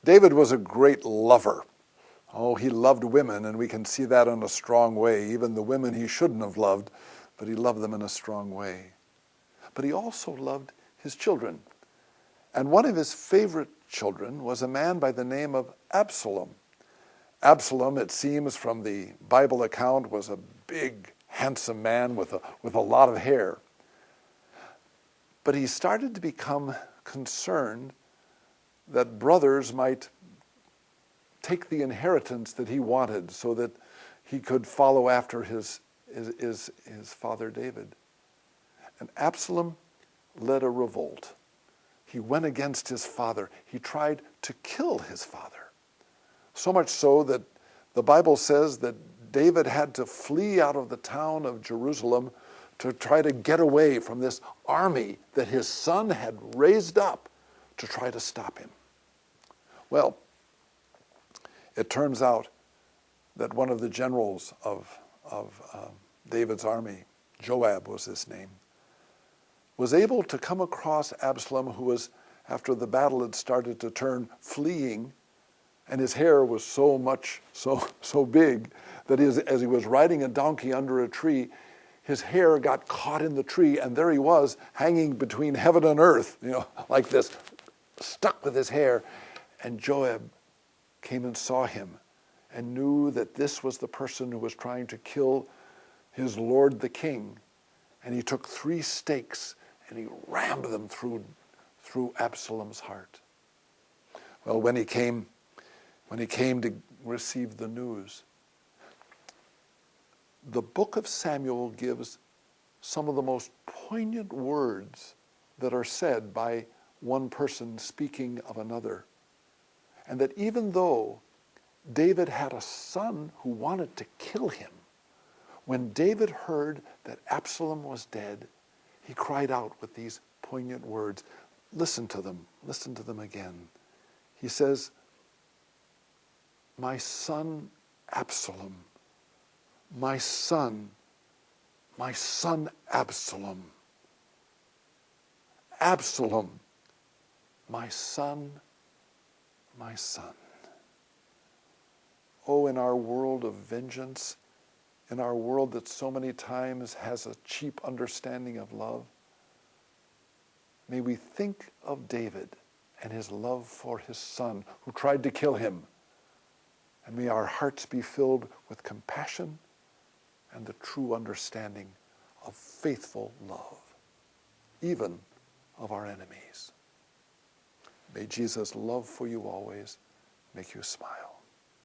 David was a great lover. Oh, he loved women, and we can see that in a strong way. Even the women he shouldn't have loved, but he loved them in a strong way. But he also loved his children. And one of his favorite children was a man by the name of Absolom. Absalom, it seems from the Bible account, was a big, handsome man with a lot of hair. But he started to become concerned that brothers might take the inheritance that he wanted so that he could follow after his father David. And Absalom led a revolt. He went against his father. He tried to kill his father. So much so that the Bible says that David had to flee out of the town of Jerusalem to try to get away from this army that his son had raised up to try to stop him. Well, it turns out that one of the generals of David's army, Joab was his name, was able to come across Absalom, who was, after the battle had started to turn, fleeing, and his hair was so big that as he was riding a donkey under a tree, his hair got caught in the tree, and there he was, hanging between heaven and earth, like this, stuck with his hair. And Joab came and saw him and knew that this was the person who was trying to kill his lord the king. And he took 3 stakes and he rammed them through Absalom's heart. Well, when he came to receive the news, the book of Samuel gives some of the most poignant words that are said by one person speaking of another. And that even though David had a son who wanted to kill him, when David heard that Absalom was dead, he cried out with these poignant words. Listen to them again. He says, "My son Absalom, my son Absalom, Absalom, my son, my son." Oh, in our world of vengeance, in our world that so many times has a cheap understanding of love, may we think of David and his love for his son who tried to kill him. And may our hearts be filled with compassion and the true understanding of faithful love, even of our enemies. May Jesus' love for you always make you smile.